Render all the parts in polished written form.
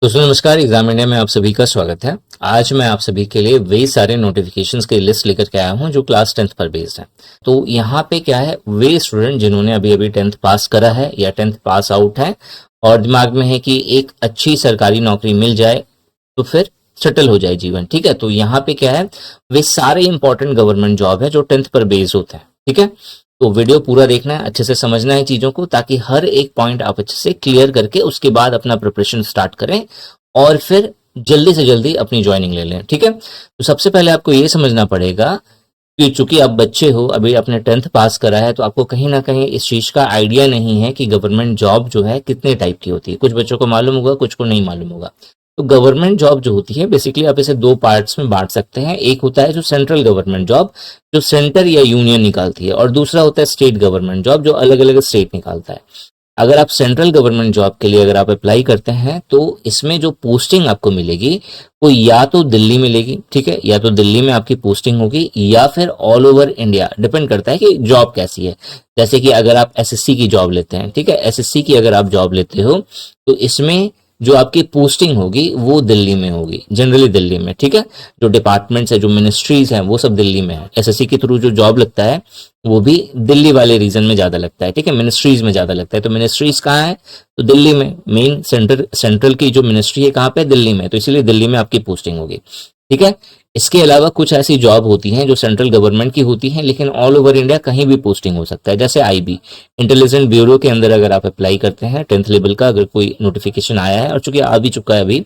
दोस्तों नमस्कार। Exam India में आप सभी का स्वागत है। आज मैं आप सभी के लिए वे सारे नोटिफिकेशंस की लिस्ट लेकर के आया हूं जो क्लास 10th पर बेस्ड है। तो यहाँ पे क्या है, वे स्टूडेंट जिन्होंने अभी अभी 10th पास करा है या 10th पास आउट है और दिमाग में है कि एक अच्छी सरकारी नौकरी मिल जाए तो फिर सेटल हो जाए जीवन, ठीक है। तो यहाँ पे क्या है, वे सारे इंपॉर्टेंट गवर्नमेंट जॉब है जो 10th पर बेस्ड होते हैं, ठीक है। तो वीडियो पूरा देखना है, अच्छे से समझना है चीजों को, ताकि हर एक पॉइंट आप अच्छे से क्लियर करके उसके बाद अपना प्रिपरेशन स्टार्ट करें और फिर जल्दी से जल्दी अपनी ज्वाइनिंग ले लें, ठीक है। तो सबसे पहले आपको ये समझना पड़ेगा कि चूंकि आप बच्चे हो, अभी आपने 10th पास करा है, तो आपको कहीं ना कहीं इस चीज का आइडिया नहीं है कि गवर्नमेंट जॉब जो है कितने टाइप की होती है। कुछ बच्चों को मालूम होगा, कुछ को नहीं मालूम होगा। तो गवर्नमेंट जॉब जो होती है बेसिकली आप इसे दो पार्ट्स में बांट सकते हैं। एक होता है जो सेंट्रल गवर्नमेंट जॉब, जो सेंटर या यूनियन निकालती है, और दूसरा होता है स्टेट गवर्नमेंट जॉब, जो अलग अलग स्टेट निकालता है। अगर आप सेंट्रल गवर्नमेंट जॉब के लिए अगर आप अप्लाई करते हैं तो इसमें जो पोस्टिंग आपको मिलेगी वो या तो दिल्ली मिलेगी, ठीक है, या तो दिल्ली में आपकी पोस्टिंग होगी, या फिर ऑल ओवर इंडिया, डिपेंड करता है कि जॉब कैसी है। जैसे कि अगर आप एसएससी की जॉब लेते हैं, ठीक है, एसएससी की अगर आप जॉब लेते हो तो इसमें जो आपकी पोस्टिंग होगी वो दिल्ली में होगी, जनरली दिल्ली में, ठीक है। जो डिपार्टमेंट्स है, जो मिनिस्ट्रीज हैं, वो सब दिल्ली में है। एसएससी के थ्रू जो जॉब लगता है वो भी दिल्ली वाले रीजन में ज्यादा लगता है, ठीक है, मिनिस्ट्रीज में ज्यादा लगता है। तो मिनिस्ट्रीज कहाँ है, तो दिल्ली में। मेन सेंट्रल की जो मिनिस्ट्री है कहाँ पे, दिल्ली में, तो इसीलिए दिल्ली में आपकी पोस्टिंग होगी, ठीक है। इसके अलावा कुछ ऐसी जॉब होती हैं जो सेंट्रल गवर्नमेंट की होती हैं, लेकिन ऑल ओवर इंडिया कहीं भी पोस्टिंग हो सकता है। जैसे आईबी, इंटेलिजेंस ब्यूरो के अंदर अगर आप अप्लाई करते हैं 10th लेवल का, अगर कोई नोटिफिकेशन आया है, और चूंकि आ भी चुका है अभी,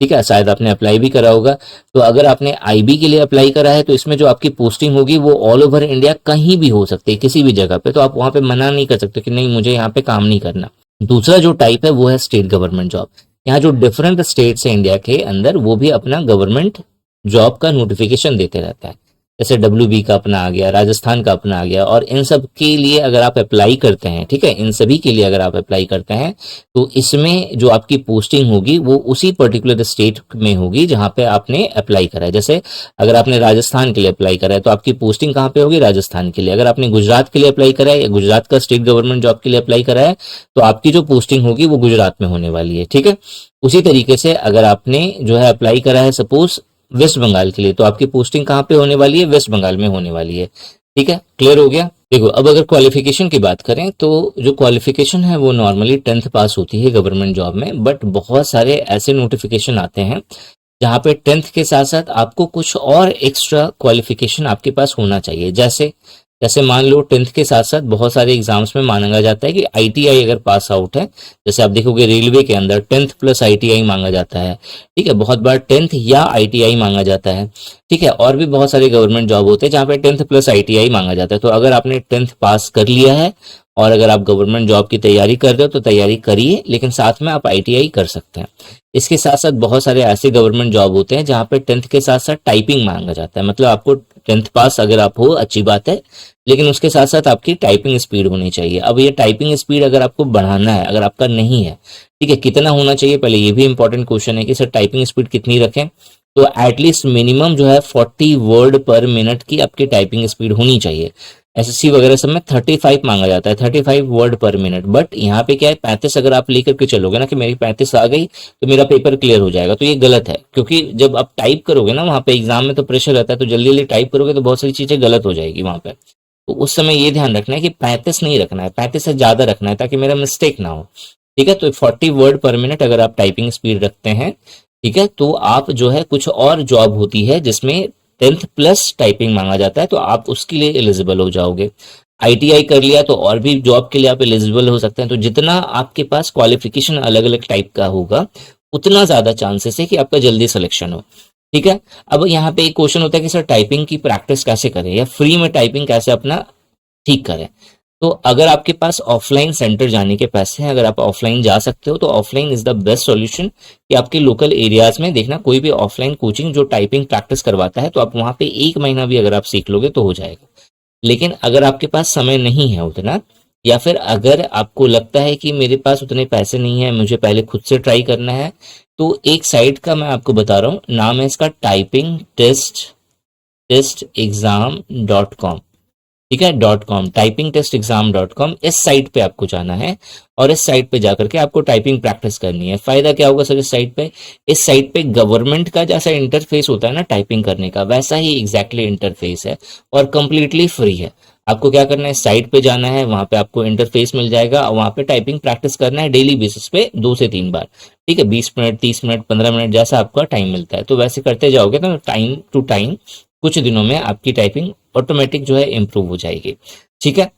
ठीक है, शायद आपने अप्लाई भी करा होगा। तो अगर आपने आईबी के लिए अप्लाई करा है तो इसमें जो आपकी पोस्टिंग होगी वो ऑल ओवर इंडिया कहीं भी हो सकती है, किसी भी जगह पे। तो आप वहां पे मना नहीं कर सकते कि नहीं मुझे यहाँ पे काम नहीं करना। दूसरा जो टाइप है वो है स्टेट गवर्नमेंट जॉब। यहाँ जो डिफरेंट स्टेट्स है इंडिया के अंदर, वो भी अपना गवर्नमेंट जॉब का नोटिफिकेशन देते रहता है। जैसे डब्ल्यूबी का अपना आ गया, राजस्थान का अपना आ गया, और इन सब के लिए अगर आप अप्लाई करते हैं, ठीक है, इन सभी के लिए अगर आप अप्लाई करते हैं तो इसमें जो आपकी पोस्टिंग होगी वो उसी पर्टिकुलर स्टेट में होगी जहां पे आपने अप्लाई करा है। जैसे अगर आपने राजस्थान के लिए अप्लाई करा है तो आपकी पोस्टिंग कहाँ पे होगी, राजस्थान के लिए। अगर आपने गुजरात के लिए अप्लाई करा है या गुजरात का स्टेट गवर्नमेंट जॉब के लिए अप्लाई करा है तो आपकी जो पोस्टिंग होगी वो गुजरात में होने वाली है, ठीक है। उसी तरीके से अगर आपने जो है अप्लाई करा है सपोज वेस्ट बंगाल के लिए, तो आपकी पोस्टिंग कहाँ पे होने वाली है, वेस्ट बंगाल में होने वाली है, ठीक है। क्लियर हो गया। देखो, अब अगर क्वालिफिकेशन की बात करें तो जो क्वालिफिकेशन है वो नॉर्मली 10th पास होती है गवर्नमेंट जॉब में, बट बहुत सारे ऐसे नोटिफिकेशन आते हैं जहाँ पे 10th के साथ साथ आपको कुछ और एक्स्ट्रा क्वालिफिकेशन आपके पास होना चाहिए। जैसे जैसे मान लो 10th के साथ साथ बहुत सारे एग्जाम्स में माना जाता है कि आईटीआई अगर पास आउट है, जैसे आप देखोगे रेलवे के अंदर 10th प्लस आईटीआई मांगा जाता है, ठीक है, बहुत बार 10th या आईटीआई मांगा जाता है, ठीक है। और भी बहुत सारे गवर्नमेंट जॉब होते हैं जहाँ पे 10th प्लस आईटीआई मांगा जाता है। तो अगर आपने 10th पास कर लिया है और अगर आप गवर्नमेंट जॉब की तैयारी कर रहे हो तो तैयारी करिए, लेकिन साथ में आप आईटीआई कर सकते हैं। इसके साथ साथ बहुत सारे ऐसे गवर्नमेंट जॉब होते हैं जहाँ पे 10th के साथ साथ टाइपिंग मांगा जाता है। मतलब आपको 10th पास अगर आप हो, अच्छी बात है, लेकिन उसके साथ साथ आपकी टाइपिंग स्पीड होनी चाहिए। अब ये टाइपिंग स्पीड अगर आपको बढ़ाना है, अगर आपका नहीं है, ठीक है, कितना होना चाहिए, पहले ये भी इंपॉर्टेंट क्वेश्चन है कि सर टाइपिंग स्पीड कितनी रखें। तो एटलीस्ट मिनिमम जो है 40 वर्ड पर मिनट की आपकी टाइपिंग स्पीड होनी चाहिए। एसएससी वगैरह सब में 35 मांगा जाता है, 35 वर्ड पर मिनट, बट यहाँ पे क्या है 35 अगर आप लेकर के चलोगे ना कि मेरी 35 आ गई तो मेरा पेपर क्लियर हो जाएगा, तो ये गलत है। क्योंकि जब आप टाइप करोगे ना वहाँ पे एग्जाम में तो प्रेशर रहता है, तो जल्दी जल्दी टाइप करोगे तो बहुत सारी चीजें गलत हो जाएगी वहाँ पे। तो उस समय ये ध्यान रखना है कि 35 नहीं रखना है, 35 से ज्यादा रखना है ताकि मेरा मिस्टेक ना हो, ठीक है। तो 40 वर्ड पर मिनट अगर आप टाइपिंग स्पीड रखते हैं, ठीक है, तो आप जो है कुछ और जॉब होती है जिसमें 10th प्लस टाइपिंग मांगा जाता है, तो आप उसके लिए एलिजिबल हो जाओगे। आईटीआई कर लिया तो और भी जॉब के लिए आप एलिजिबल हो सकते हैं। तो जितना आपके पास क्वालिफिकेशन अलग अलग टाइप का होगा उतना ज्यादा चांसेस है कि आपका जल्दी सिलेक्शन हो, ठीक है। अब यहाँ पे एक क्वेश्चन होता है कि सर टाइपिंग की प्रैक्टिस कैसे करें या फ्री में टाइपिंग कैसे अपना ठीक करें। तो अगर आपके पास ऑफलाइन सेंटर जाने के पैसे हैं, अगर आप ऑफलाइन जा सकते हो तो offline is the best solution. कि आपके लोकल एरियाज में देखना कोई भी ऑफलाइन कोचिंग जो टाइपिंग प्रैक्टिस करवाता है, तो आप वहां पे 1 महीना भी अगर आप सीख लोगे तो हो जाएगा। लेकिन अगर आपके पास समय नहीं है उतना, या फिर अगर आपको लगता है कि मेरे पास उतने पैसे नहीं है, मुझे पहले खुद से ट्राई करना है, तो एक साइट का मैं आपको बता रहा हूँ, नाम है इसका टाइपिंग टेस्ट एग्जाम.com, ठीक है, .com typingtestexam.com, इस साइट पे आपको जाना है और इस साइट पे जाकर के आपको टाइपिंग प्रैक्टिस करनी है। फायदा क्या होगा सर इस साइट पे गवर्नमेंट का जैसा इंटरफेस होता है ना टाइपिंग करने का, वैसा ही एग्जैक्टली इंटरफेस है और कंप्लीटली फ्री है। आपको क्या करना है, साइट पे जाना है, वहां पे आपको इंटरफेस मिल जाएगा और वहां पे टाइपिंग प्रैक्टिस करना है डेली बेसिस पे 2 से 3 बार। ठीक है, 20 मिनट, 30 मिनट, 15 मिनट, जैसा आपका टाइम मिलता है तो वैसे करते जाओगे तो टाइम टू टाइम कुछ दिनों में आपकी टाइपिंग ऑटोमेटिक जो है इम्प्रूव हो जाएगी। ठीक है,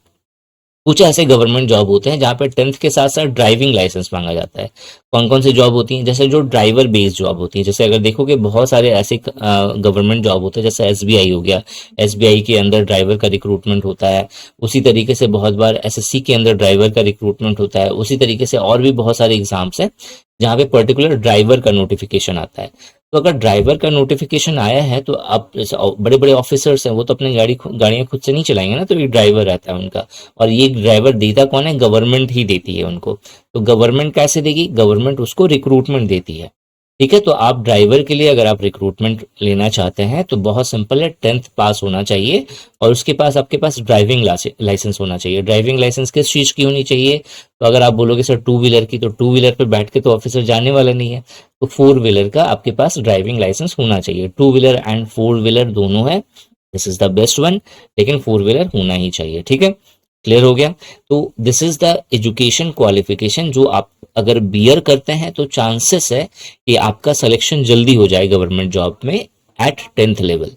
कुछ ऐसे गवर्नमेंट जॉब होते हैं जहाँ पे 10th के साथ साथ ड्राइविंग लाइसेंस मांगा जाता है। कौन कौन सी जॉब होती हैं, जैसे जो ड्राइवर बेस्ड जॉब होती है, जैसे अगर देखोगे बहुत सारे ऐसे गवर्नमेंट जॉब होते हैं, जैसे एसबीआई हो गया, एसबीआई के अंदर ड्राइवर का रिक्रूटमेंट होता है। उसी तरीके से बहुत बार एसएससी के अंदर ड्राइवर का रिक्रूटमेंट होता है। उसी तरीके से और भी बहुत सारे एग्जाम्स हैं जहाँ पे पर्टिकुलर ड्राइवर का नोटिफिकेशन आता है। तो अगर ड्राइवर का नोटिफिकेशन आया है तो आप बड़े बड़े ऑफिसर्स हैं, वो तो अपनी गाड़ियां खुद से नहीं चलाएंगे ना, तो ये ड्राइवर रहता है उनका। और ये ड्राइवर देता कौन है, गवर्नमेंट ही देती है उनको। तो गवर्नमेंट कैसे देगी, गवर्नमेंट उसको रिक्रूटमेंट देती है। ठीक है, तो आप ड्राइवर के लिए अगर आप रिक्रूटमेंट लेना चाहते हैं तो बहुत सिंपल है, 10th पास होना चाहिए और उसके पास आपके पास ड्राइविंग लाइसेंस होना चाहिए। ड्राइविंग लाइसेंस किस चीज़ की होनी चाहिए, तो अगर आप बोलोगे सर टू व्हीलर की, तो टू व्हीलर पे बैठ के तो ऑफिसर जाने वाला नहीं है, तो फोर व्हीलर का आपके पास ड्राइविंग लाइसेंस होना चाहिए। Two wheeler and four wheeler दोनों है, this is the best one, लेकिन फोर व्हीलर होना ही चाहिए। ठीक है, क्लियर हो गया। तो this is the education qualification जो आप अगर बियर करते हैं तो चांसेस है कि आपका सिलेक्शन जल्दी हो जाए गवर्नमेंट जॉब में एट 10th लेवल।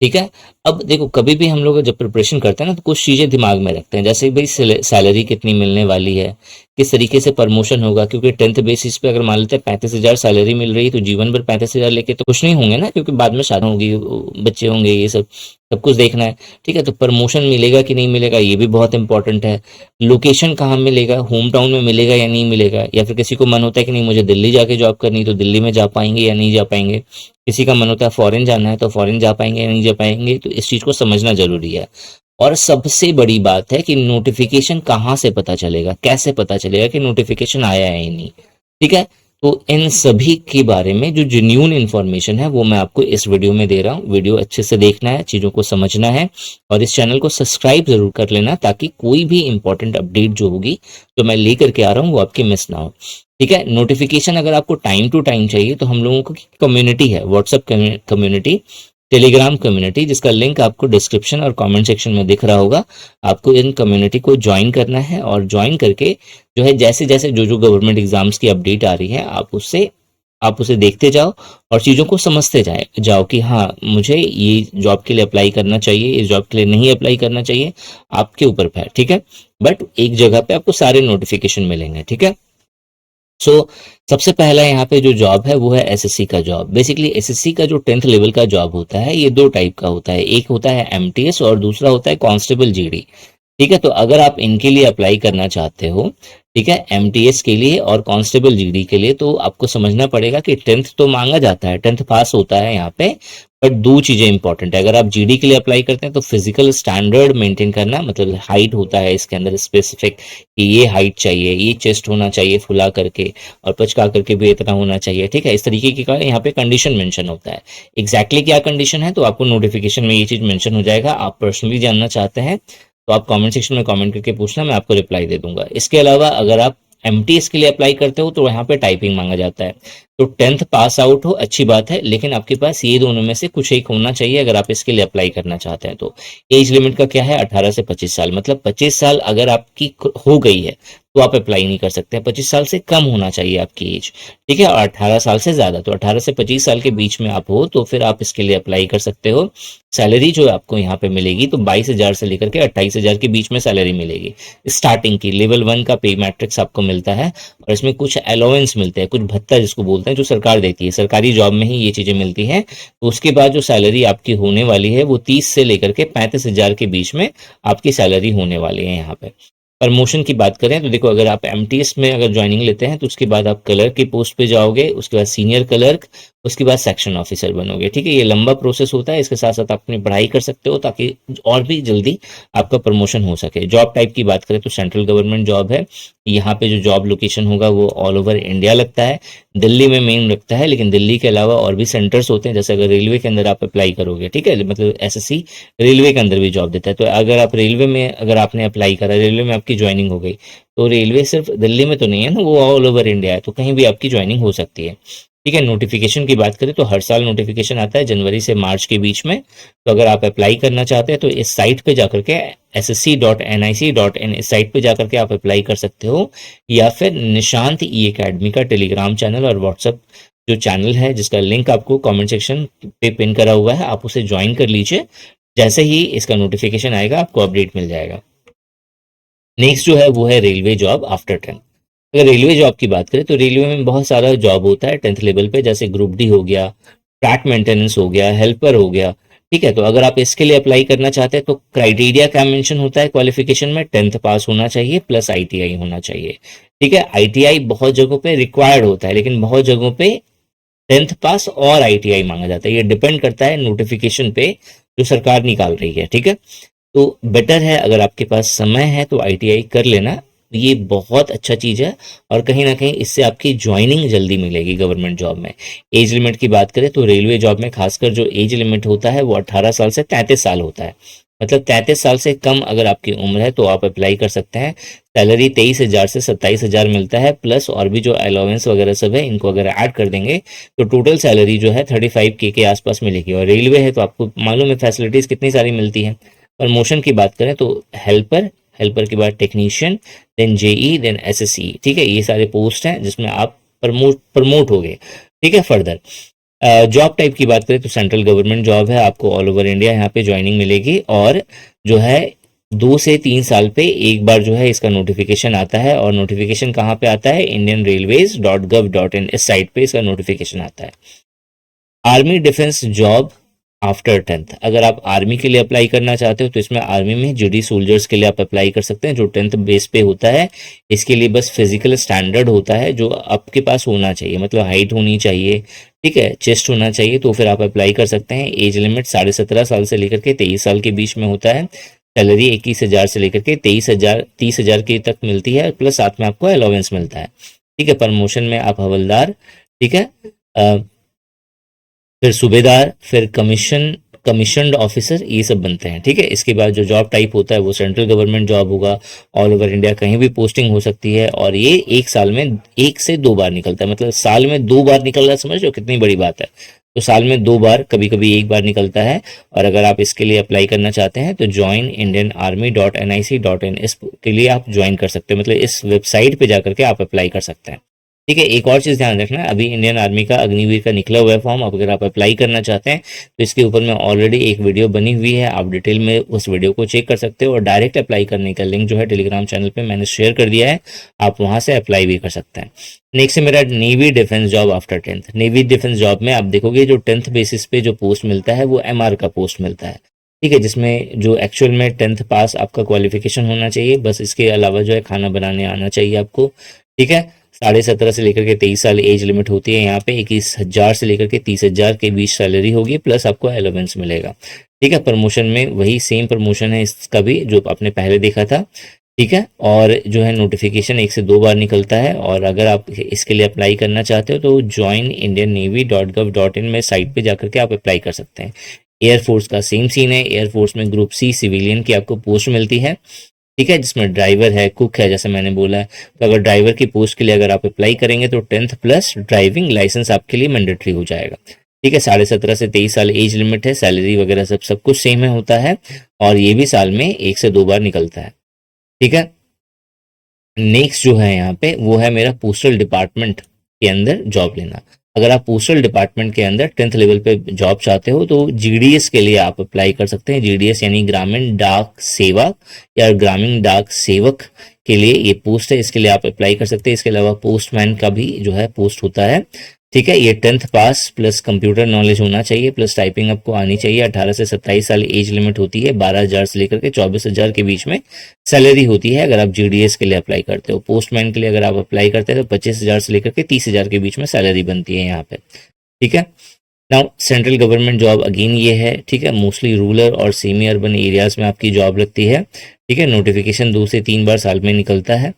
ठीक है, अब देखो कभी भी हम लोग जब प्रिपरेशन करते हैं ना तो कुछ चीजें दिमाग में रखते हैं, जैसे भाई सैलरी कितनी मिलने वाली है, किस तरीके से प्रमोशन होगा, क्योंकि 10th बेसिस पे अगर मान लेते हैं 35,000 सैलरी मिल रही है तो जीवन भर 35,000 लेके तो कुछ नहीं होंगे ना, क्योंकि बाद में शादी होगी, बच्चे होंगे, ये सब सब कुछ देखना है। ठीक है, तो प्रमोशन मिलेगा कि नहीं मिलेगा ये भी बहुत इंपॉर्टेंट है। लोकेशन कहाँ मिलेगा, होम टाउन में मिलेगा या नहीं मिलेगा, या फिर किसी को मन होता है कि नहीं मुझे दिल्ली जाके जॉब करनी, तो दिल्ली में जा पाएंगे या नहीं जा पाएंगे। किसी का मन होता है फॉरेन जाना है तो फॉरेन जा पाएंगे या नहीं जा पाएंगे, तो इस चीज को समझना जरूरी है। और सबसे बड़ी बात है कि नोटिफिकेशन कहाँ से पता चलेगा, कैसे पता चलेगा कि नोटिफिकेशन आया है या नहीं। ठीक है, तो इन सभी के बारे में जो जेन्युइन इन्फॉर्मेशन है वो मैं आपको इस वीडियो में दे रहा हूँ। वीडियो अच्छे से देखना है, चीजों को समझना है और इस चैनल को सब्सक्राइब जरूर कर लेना, ताकि कोई भी इंपॉर्टेंट अपडेट जो होगी जो मैं लेकर के आ रहा हूँ वो आपकी मिस ना हो। ठीक है, नोटिफिकेशन अगर आपको टाइम टू टाइम चाहिए तो हम लोगों की कम्युनिटी है, व्हाट्सएप कम्युनिटी, टेलीग्राम कम्युनिटी, जिसका लिंक आपको डिस्क्रिप्शन और कमेंट सेक्शन में दिख रहा होगा। आपको इन कम्युनिटी को ज्वाइन करना है और ज्वाइन करके जो है जैसे जैसे जो गवर्नमेंट एग्जाम्स की अपडेट आ रही है आप उसे देखते जाओ और चीज़ों को समझते जाओ कि हाँ मुझे ये जॉब के लिए अप्लाई करना चाहिए, इस जॉब के लिए नहीं अप्लाई करना चाहिए, आपके ऊपर है। ठीक है, बट एक जगह पे आपको सारे नोटिफिकेशन मिलेंगे। ठीक है, सबसे पहला यहाँ पे जो जॉब है वो है एसएससी का जॉब। बेसिकली एसएससी का जो 10th लेवल का जॉब होता है ये दो टाइप का होता है, एक होता है एमटीएस और दूसरा होता है कांस्टेबल जीडी। ठीक है, तो अगर आप इनके लिए अप्लाई करना चाहते हो, ठीक है, एमटीएस के लिए और कांस्टेबल जीडी के लिए, तो आपको समझना पड़ेगा कि 10th तो मांगा जाता है, 10th पास होता है यहाँ पे, बट दो चीजें इंपॉर्टेंट है। अगर आप जीडी के लिए अप्लाई करते हैं तो फिजिकल स्टैंडर्ड मेंटेन करना, मतलब हाइट होता है इसके अंदर स्पेसिफिक कि ये हाइट चाहिए, ये चेस्ट होना चाहिए फुला करके और पचका करके भी इतना होना चाहिए। ठीक है, इस तरीके की का यहाँ पे कंडीशन मेंशन होता है। एग्जैक्टली क्या कंडीशन है तो आपको नोटिफिकेशन में ये चीज मेंशन हो जाएगा। आप पर्सनली जानना चाहते हैं तो आप कमेंट सेक्शन में कमेंट करके पूछना, मैं आपको रिप्लाई दे दूंगा। इसके अलावा अगर आप एमटीएस के लिए अप्लाई करते हो तो यहाँ पे टाइपिंग मांगा जाता है। तो 10th पास आउट हो अच्छी बात है, लेकिन आपके पास ये दोनों में से कुछ एक होना चाहिए अगर आप इसके लिए अप्लाई करना चाहते हैं। तो एज लिमिट का क्या है, 18 से 25 साल, मतलब 25 साल अगर आपकी हो गई है तो आप अप्लाई नहीं कर सकते हैं। 25 साल से कम होना चाहिए आपकी एज। ठीक है, और 18 साल से ज्यादा, तो 18 से 25 साल के बीच में आप हो तो फिर आप इसके लिए अप्लाई कर सकते हो। सैलरी जो आपको यहाँ पे मिलेगी तो 22,000 से लेकर के 28,000 के बीच में सैलरी मिलेगी स्टार्टिंग की। लेवल 1 का पे मैट्रिक्स आपको मिलता है और इसमें कुछ अलाउंस मिलते हैं, कुछ भत्ता जिसको बोलते हैं, जो सरकार देती है, सरकारी जॉब में ही ये चीजें मिलती हैं। तो उसके बाद जो सैलरी आपकी होने वाली है वो 30 से लेकर के 35,000 के बीच में आपकी सैलरी होने वाली है। यहाँ पे प्रमोशन की बात करें तो देखो, अगर आप एमटीएस में अगर ज्वाइनिंग लेते हैं तो उसके बाद आप क्लर्क की पोस्ट पे जाओगे, उसके बाद सीनियर क्लर्क, उसके बाद सेक्शन ऑफिसर बनोगे। ठीक है, ये लंबा प्रोसेस होता है, इसके साथ साथ आप अपनी पढ़ाई कर सकते हो ताकि और भी जल्दी आपका प्रमोशन हो सके। जॉब टाइप की बात करें तो सेंट्रल गवर्नमेंट जॉब है। यहाँ पे जो जॉब लोकेशन होगा वो ऑल ओवर इंडिया लगता है, दिल्ली में मेन लगता है, लेकिन दिल्ली के अलावा और भी सेंटर्स होते हैं। जैसे अगर रेलवे के अंदर आप अप्लाई करोगे, ठीक है, मतलब एसएससी रेलवे के अंदर भी जॉब देता है, तो अगर आप रेलवे में अगर आपने अप्लाई करा, रेलवे में आपकी ज्वाइनिंग हो गई, तो रेलवे सिर्फ दिल्ली में तो नहीं है ना, वो ऑल ओवर इंडिया है, तो कहीं भी आपकी ज्वाइनिंग हो सकती है। ठीक है, नोटिफिकेशन की बात करें तो हर साल नोटिफिकेशन आता है जनवरी से मार्च के बीच में। तो अगर आप अप्लाई करना चाहते हैं तो इस साइट पे जाकर के ssc.nic.in इस साइट पे जाकर के आप अप्लाई कर सकते हो, या फिर निशांत ई एकेडमी का टेलीग्राम चैनल और व्हाट्सएप जो चैनल है जिसका लिंक आपको कमेंट सेक्शन पे पिन करा हुआ है, आप उसे ज्वाइन कर लीजिए। जैसे ही इसका नोटिफिकेशन आएगा आपको अपडेट मिल जाएगा। नेक्स्ट जो है वो है रेलवे जॉब आफ्टर 10। अगर रेलवे जॉब की बात करें तो रेलवे में बहुत सारा जॉब होता है 10th लेवल पे, जैसे ग्रुप डी हो गया, ट्रैक मेंटेनेंस हो गया, हेल्पर हो गया। ठीक है, तो अगर आप इसके लिए अप्लाई करना चाहते हैं तो क्राइटेरिया क्या मेंशन होता है क्वालिफिकेशन में, 10th पास होना चाहिए प्लस आईटीआई होना चाहिए। ठीक है, आईटीआई बहुत जगहों पे रिक्वायर्ड होता है, लेकिन बहुत जगहों पे 10th पास और आईटीआई मांगा जाता है। ये डिपेंड करता है नोटिफिकेशन पे जो सरकार निकाल रही है। ठीक है, तो बेटर है अगर आपके पास समय है तो आईटीआई कर लेना, ये बहुत अच्छा चीज है, और कहीं ना कहीं इससे आपकी ज्वाइनिंग जल्दी मिलेगी गवर्नमेंट जॉब में। एज लिमिट की बात करें तो रेलवे जॉब में खासकर जो एज लिमिट होता है वो 18 साल से 33 साल होता है। मतलब 33 साल से कम अगर आपकी उम्र है तो आप अप्लाई कर सकते हैं। सैलरी 23,000 से 27,000 मिलता है, प्लस और भी जो अलाउंस वगैरह सब है इनको अगर ऐड कर देंगे तो टोटल सैलरी जो है 35K के आसपास मिलेगी। और रेलवे है तो आपको मालूम है फैसिलिटीज कितनी सारी मिलती है। प्रमोशन की बात करें तो हेल्पर, हेल्पर के बाद technician, then JE, then SSC. ठीक है, ये सारे पोस्ट हैं जिसमें आप प्रमोट हो गए। ठीक है, फर्दर जॉब टाइप की बात करें तो सेंट्रल गवर्नमेंट जॉब है, आपको ऑल ओवर इंडिया यहाँ पे ज्वाइनिंग मिलेगी, और जो है 2 से 3 साल पे एक बार जो है इसका नोटिफिकेशन आता है। और नोटिफिकेशन कहाँ पे आता है, indianrailways.gov.in इस साइट पे इसका नोटिफिकेशन आता है। Army defence job after 10th, अगर आप आर्मी के लिए अप्लाई करना चाहते हो तो इसमें आर्मी में जीडी सोल्जर्स के लिए आप अप्लाई कर सकते हैं जो 10th बेस पे होता है। इसके लिए बस फिजिकल स्टैंडर्ड होता है जो आपके पास होना चाहिए, मतलब हाइट होनी चाहिए, ठीक है, चेस्ट होना चाहिए, तो फिर आप अप्लाई कर सकते हैं। एज लिमिट 17.5 साल से लेकर के 23 साल के बीच में होता है। सैलरी 21,000 से लेकर के 30,000 की तक मिलती है, प्लस साथ में आपको अलाउंस मिलता है। ठीक है, प्रमोशन में आप हवलदार, ठीक है, फिर सूबेदार, फिर कमीशन्ड ऑफिसर, ये सब बनते हैं। ठीक है, इसके बाद जो जॉब टाइप होता है वो सेंट्रल गवर्नमेंट जॉब होगा, ऑल ओवर इंडिया कहीं भी पोस्टिंग हो सकती है, और ये एक साल में 1 से 2 बार निकलता है। मतलब साल में 2 बार निकल रहा है, समझ लो कितनी बड़ी बात है। तो साल में 2 बार, कभी कभी 1 बार निकलता है। और अगर आप इसके लिए अप्लाई करना चाहते हैं तो joinindianarmy.nic.in इसके लिए आप ज्वाइन कर सकते हो, मतलब इस वेबसाइट पे जाकर के आप अप्लाई कर सकते हैं। ठीक है, एक और चीज ध्यान रखना, अभी इंडियन आर्मी का अग्निवीर का निकला हुआ है फॉर्म, अगर आप अप्लाई करना चाहते हैं तो इसके ऊपर में ऑलरेडी एक वीडियो बनी हुई है, आप डिटेल में उस वीडियो को चेक कर सकते हो, और डायरेक्ट अप्लाई करने का लिंक जो है टेलीग्राम चैनल पे मैंने शेयर कर दिया है, आप वहां से अप्लाई भी कर सकते हैं। नेक्स्ट है मेरा navy defence job after 10th। Navy defence job में आप देखोगे जो 10th बेसिस पे जो पोस्ट मिलता है वो MR का पोस्ट मिलता है। ठीक है, जिसमें जो एक्चुअल में 10th पास आपका क्वालिफिकेशन होना चाहिए, बस इसके अलावा जो है खाना बनाने आना चाहिए आपको। ठीक है, 17.5 से लेकर के 23 साल एज लिमिट होती है। यहाँ पे 21,000 से लेकर के 30,000 के बीच सैलरी होगी, प्लस आपको अलाउंस मिलेगा। ठीक है, प्रमोशन में वही सेम प्रमोशन है इसका भी जो आपने पहले देखा था। ठीक है, और जो है नोटिफिकेशन 1 से 2 बार निकलता है, और अगर आप इसके लिए अप्लाई करना चाहते हो तो joinindiannavy.gov.in में साइट पे जाकर के आप अप्लाई कर सकते हैं। एयरफोर्स का सेम सीन है, एयरफोर्स में ग्रुप सी सिविलियन की आपको पोस्ट मिलती है। ठीक है, जिसमें ड्राइवर है, कुक है, जैसे मैंने बोला है। तो अगर ड्राइवर की पोस्ट के लिए अगर आप अप्लाई करेंगे तो 10th प्लस ड्राइविंग लाइसेंस आपके लिए मैंडेटरी हो जाएगा। ठीक है, 17.5 से 23 साल एज लिमिट है, सैलरी वगैरह सब कुछ सेम है होता है, और ये भी साल में 1 से 2 बार निकलता है। ठीक है, नेक्स्ट जो है यहाँ पे वो है मेरा पोस्टल डिपार्टमेंट के अंदर जॉब लेना। अगर आप पोस्टल डिपार्टमेंट के अंदर 10th लेवल पे जॉब चाहते हो तो जीडीएस के लिए आप अप्लाई कर सकते हैं। जीडीएस यानी ग्रामीण डाक सेवा या ग्रामीण डाक सेवक के लिए ये पोस्ट है, इसके लिए आप अप्लाई कर सकते हैं। इसके अलावा पोस्टमैन का भी जो है पोस्ट होता है। ठीक है, ये 10th पास प्लस कंप्यूटर नॉलेज होना चाहिए, प्लस टाइपिंग आपको आनी चाहिए। 18 से 27 साल एज लिमिट होती है, 12,000 से लेकर के 24,000 के बीच में सैलरी होती है अगर आप जीडीएस के लिए अप्लाई करते हो। पोस्टमैन के लिए अगर आप अप्लाई करते हैं तो 25,000 से लेकर के 30,000 के बीच में सैलरी बनती है यहाँ पे। ठीक है। Now central government job again ये है, ठीक है, मोस्टली रूरल और सेमी अर्बन एरियाज में आपकी जॉब लगती है, ठीक है। नोटिफिकेशन 2 से 3 बार साल में निकलता है,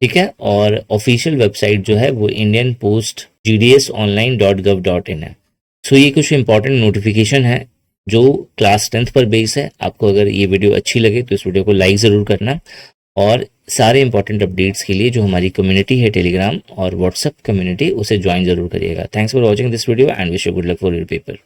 ठीक है। और ऑफिशियल वेबसाइट जो है वो इंडियन पोस्ट gdsonline.gov.in है। सो ये कुछ इंपॉर्टेंट नोटिफिकेशन है जो क्लास 10th पर बेस है। आपको अगर ये वीडियो अच्छी लगे तो इस वीडियो को लाइक ज़रूर करना, और सारे इंपॉर्टेंट अपडेट्स के लिए जो हमारी कम्युनिटी है टेलीग्राम और व्हाट्सएप कम्युनिटी, उसे ज्वाइन जरूर करिएगा। Thanks for watching this video and wish you good luck for your paper.